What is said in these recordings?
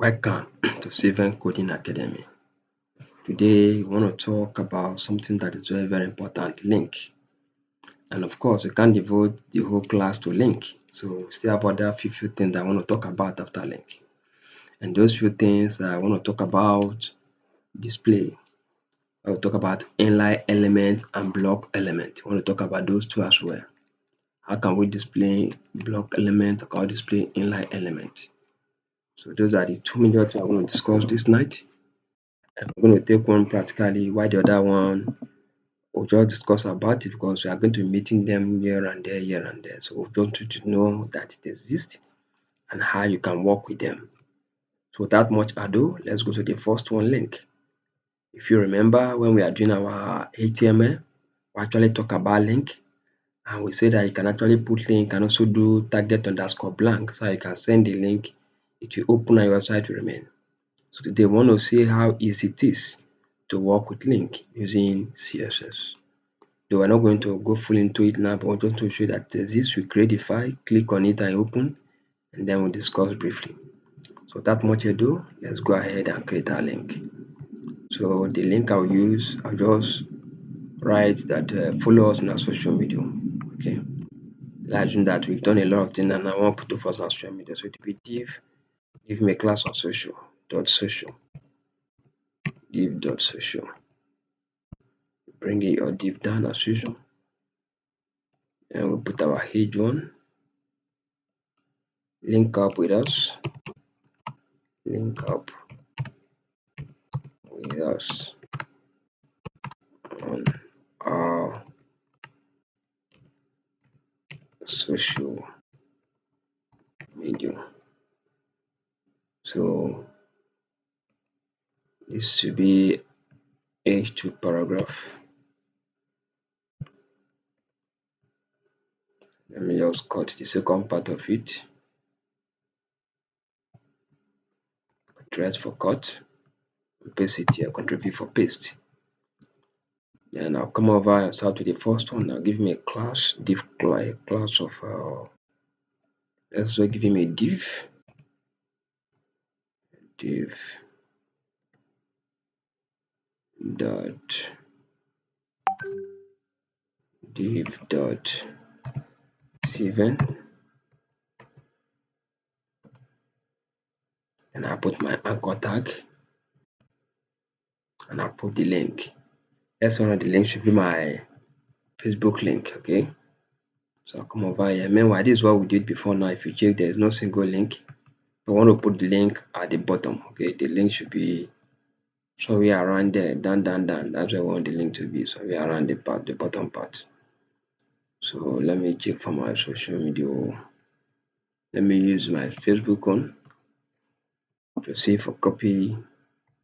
Welcome to Civil Coding Academy. Today, we want to talk about something that is very, very important, link. And of course, we can't devote the whole class to link. So we still have other few things that I want to talk about after link. And those few things I want to talk about display. I will talk about inline element and block element. I want to talk about those two as well. How can we display block element? How can we display inline element? So those are the two major things I want to discuss this night. And we're going to take one practically, while the other one we'll just discuss about it because we are going to be meeting them here and there, here and there. So we want you to know that it exists and how you can work with them. So without much ado, let's go to the first one, link. If you remember when we are doing our HTML, we actually talk about link, and we say that you can actually put link and also do target underscore blank, so you can send the link, it will open and your website will remain. So today we want to see how easy it is to work with link using CSS. Though we're not going to go full into it now, but I want to show you that this will create the file, click on it and open, and then we'll discuss briefly. So without much ado, let's go ahead and create our link. So the link I'll use, I'll just write that follow us on our social media. Okay. Let's assume that we've done a lot of things and I want to put first on social media. So it will be div, give me a class on social, div.social. Bring your div down as usual. And we'll put our head one. Link up with us. Link up with us on our social media. So this should be H2 paragraph. Let me just cut the second part of it. Control for cut, paste it here, Control V for paste. Then I'll come over and start with the first one. Now give me a class, div class of let's give him a div dot seven, and I put my anchor tag and I put the link. That's one of the links should be my Facebook link. Okay, so I'll come over here. Meanwhile, this is what we did before. Now if you check, there is no single link. I want to put the link at the bottom. Okay, the link should be somewhere around there, down. That's where I want the link to be, somewhere around the bottom part. So let me check for my social media. Let me use my Facebook one. Control C for copy,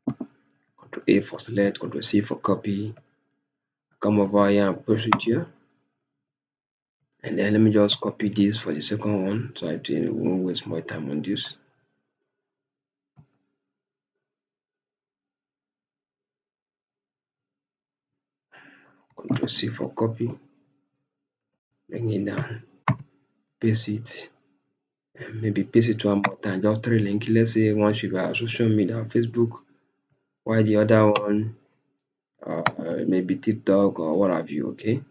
Control A for select, Control C for copy. Come over here and push it here. And then let me just copy this for the second one, so I won't waste more time on this. Control C for copy, bring it down, paste it, and maybe paste it one more time, just 3 links. Let's say one should be our social media, Facebook, while the other one maybe TikTok or what have you. Okay,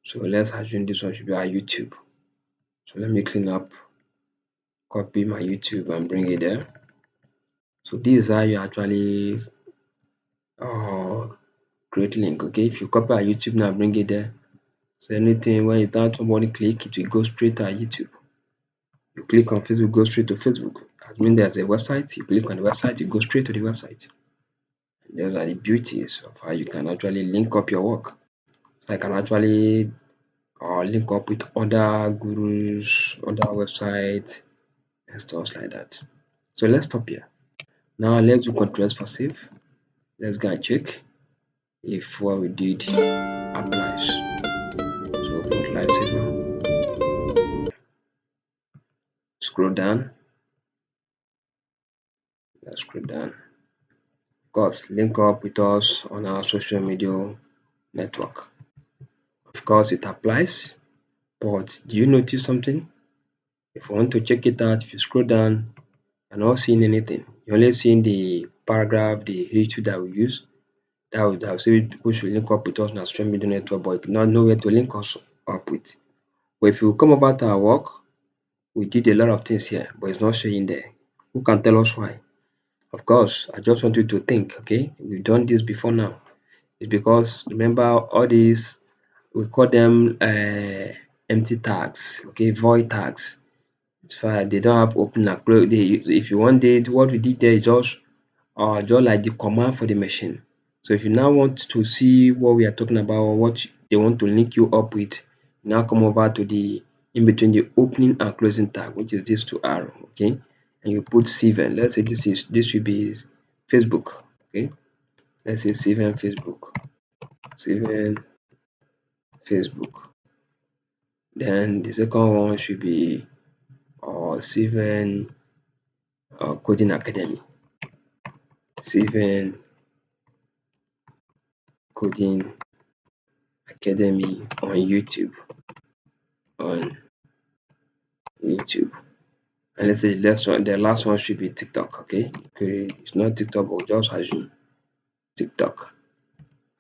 so let's assume this one should be our YouTube. So let me clean up, copy my YouTube and bring it there. So this is how you actually create link. Okay, if you copy our YouTube now, bring it there. So anything when you tell somebody click, it will go straight to our YouTube. You click on Facebook, go straight to Facebook. That means there's a website, you click on the website, you go straight to the website. And those are the beauties of how you can actually link up your work. So I can actually link up with other gurus, other websites, and stuff like that. So let's stop here. Now let's do Ctrl S for save. Let's go and check if what we did applies. So open Live Saver. Scroll down. Let's scroll down. Of course, link up with us on our social media network. Of course, it applies, but do you notice something? If you want to check it out, if you scroll down, You're not seeing anything. You're only seeing the paragraph, the H2 that we use. That will say people should link up with us on our social media network, but you cannot know where to link us up with. But if you come over to our work, we did a lot of things here, but it's not showing there. Who can tell us why? Of course, I just want you to think, okay? We've done this before now. It's because remember all these, we call them empty tags, okay, void tags. It's fine. They don't have open and close. If you want it, what we did there is just like the command for the machine. So if you now want to see what we are talking about or what they want to link you up with, you now come over to the in between the opening and closing tag, which is this two arrow, okay? And you put Steven. Let's say this should be Facebook, okay? Let's say Steven Facebook, Steven Facebook. Then the second one should be Steven Coding Academy, Steven Coding Academy on on YouTube. And let's say the last one should be TikTok, okay? Okay, it's not TikTok, but just assume TikTok.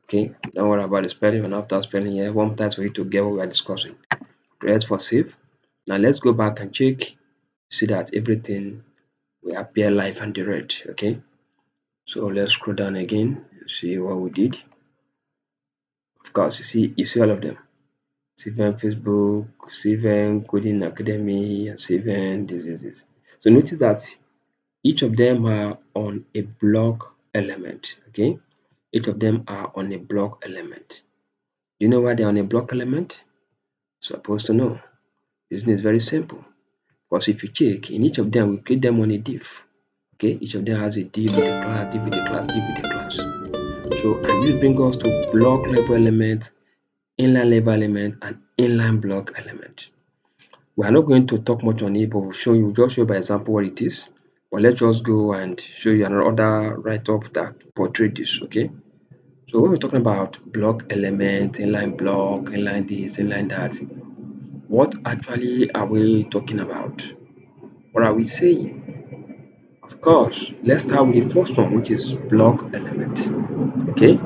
Okay, don't worry about the spelling and after spelling here, one time for you to get what we are discussing. Press for save. Now let's go back and check, see that everything will appear live and direct, okay? So let's scroll down again, see what we did. Of course, you see all of them. Seven Facebook, Seven Coding Academy, and Seven this. So notice that each of them are on a block element, okay? Each of them are on a block element. Do you know why they're on a block element? Supposed to know. This is very simple. Because if you check, in each of them, we create them on a div. Okay, each of them has a div with a class, div with a class, div with a class. So, and this brings us to block level element, inline level element, and inline block element. We are not going to talk much on it, but just show by example what it is. But let's just go and show you another write-up that portray this, okay? So when we're talking about block element, inline block, inline this, inline that, what actually are we talking about? What are we saying? Of course, let's start with the first one, which is block element. Okay,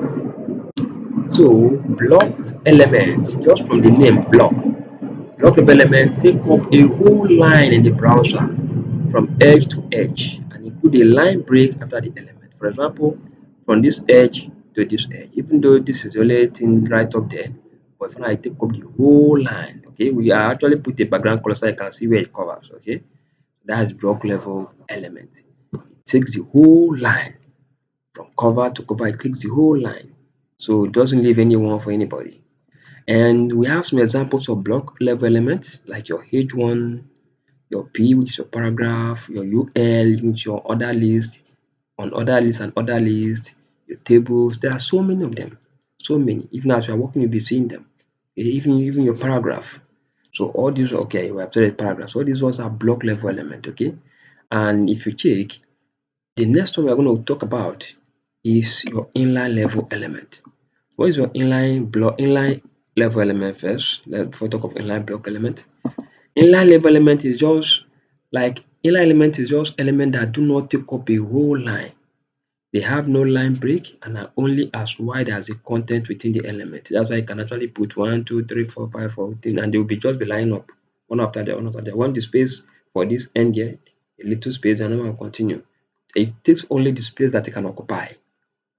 so block element, just from the name block of element take up a whole line in the browser from edge to edge and include a line break after the element. For example, from this edge to this edge, even though this is the only thing right up there, but if I take up the whole line, okay, we are actually put a background color so I can see where it covers, okay. That is block level element. It takes the whole line from cover to cover, it takes the whole line. So it doesn't leave anyone for anybody. And we have some examples of block level elements like your H1, your P, which is your paragraph, your UL, which is your other list, on other list and other list, your tables. There are so many of them. So many. Even as you are working, you'll be seeing them. Even your paragraph. So all these, okay, we have said paragraphs. All these ones are block level element, okay? And if you check, the next one we're going to talk about is your inline level element. What is your inline level element first? Before we talk of inline block element. Inline level element is just element that do not take up a whole line. They have no line break and are only as wide as the content within the element. That's why you can actually put 1, 2, 3, 4, 5, 14, and they will just be lining up one after the one after the one. The space for this end here, a little space, and then will continue. It takes only the space that it can occupy.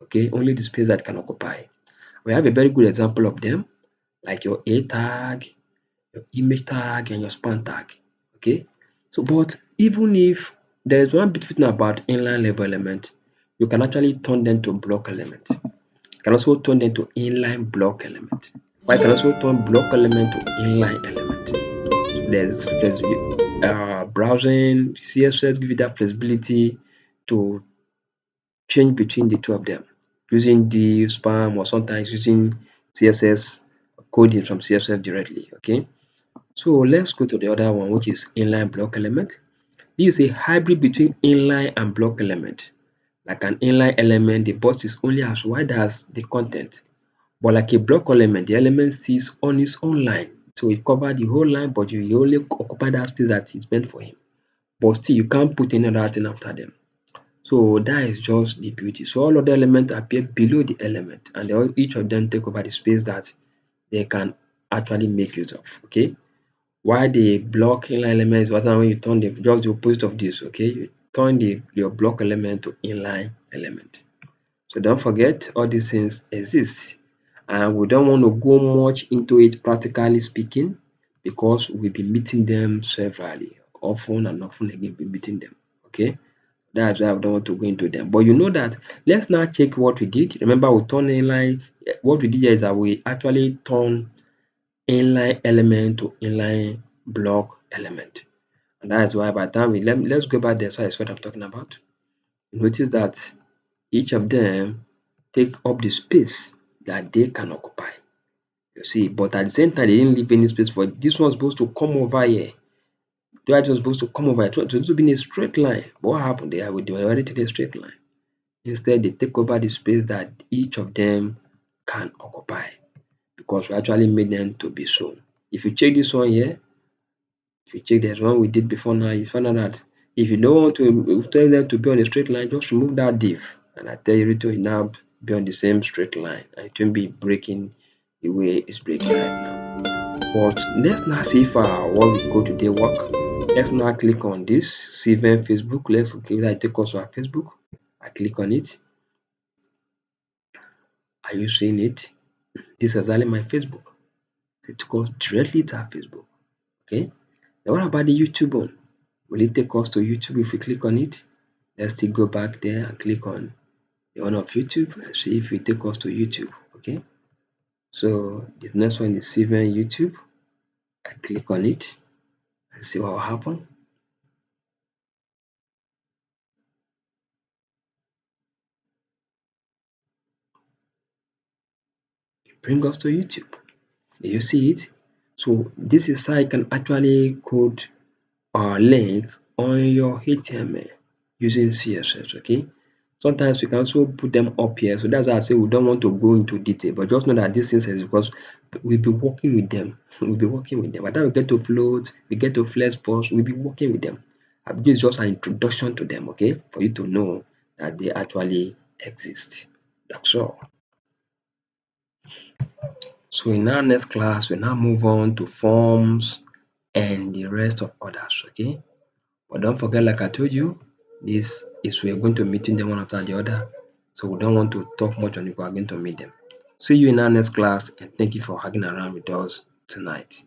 Okay, only the space that it can occupy. We have a very good example of them, like your A tag, your image tag, and your span tag. Okay, so but even if there is one beautiful thing about inline level element, you can actually turn them to block element. You can also turn them to inline block element. Or you can also turn block element to inline element. So there's browsing, CSS give you that flexibility to change between the two of them using the spam or sometimes using CSS coding from CSS directly. Okay, so let's go to the other one, which is inline block element. This is a hybrid between inline and block element. Like an inline element, the box is only as wide as the content, but like a block element, the element sits on its own line. So it covers the whole line, but you only occupy that space that is meant for him. but still you can't put any other thing after them. So that is just the beauty. So all of the elements appear below the element, and each of them take over the space that they can actually make use of. Okay. Why the block inline element is what when you turn the just the opposite of this. Okay, you turn your block element to inline element. So don't forget all these things exist, and we don't want to go much into it practically speaking because we'll be meeting them severally, often and often again, be meeting them. Okay. That's why I don't want to go into them. But you know that let's now check what we did. Remember, we turn inline. What we did here is that we actually turn inline element to inline block element. And that is why by the time let's go back there. So that's what I'm talking about. Notice that each of them take up the space that they can occupy. You see, but at the same time, they didn't leave any space for it. This one's supposed to come over here. The other was supposed to come over here. It was supposed to be in a straight line. But what happened? They were already in a straight line. Instead, they take over the space that each of them can occupy because we actually made them to be so. If you check this one here, if you check there's one we did before now, you find out that if you don't want to tell them to be on a straight line, just remove that div. And I tell you to now be on the same straight line. And it won't be breaking the way it's breaking right now. But let's now see if what we go today work. Let's now click on this CVN Facebook. Let's click that take us to our Facebook. I click on it. Are you seeing it? This is exactly my Facebook. So it took us directly to our Facebook. Okay. Now what about the YouTube one? Will it take us to YouTube if we click on it? Let's still go back there and click on the one of YouTube and see if it take us to YouTube. Okay. So the next one is even YouTube. I click on it and see what will happen. It brings us to YouTube. Do you see it? So this is how you can actually code or link on your HTML using CSS. Okay. Sometimes we can also put them up here. So that's why I say we don't want to go into detail, but just know that this thing is because we'll be working with them. We'll be working with them. By the time we get to float, we get to flex post, we'll be working with them. This is just an introduction to them, okay? For you to know that they actually exist. That's all. So in our next class, we now move on to forms and the rest of others, okay? But don't forget, like I told you, this is we're going to meeting them one after the other. So we don't want to talk much on it, we are going to meet them. See you in our next class and thank you for hanging around with us tonight.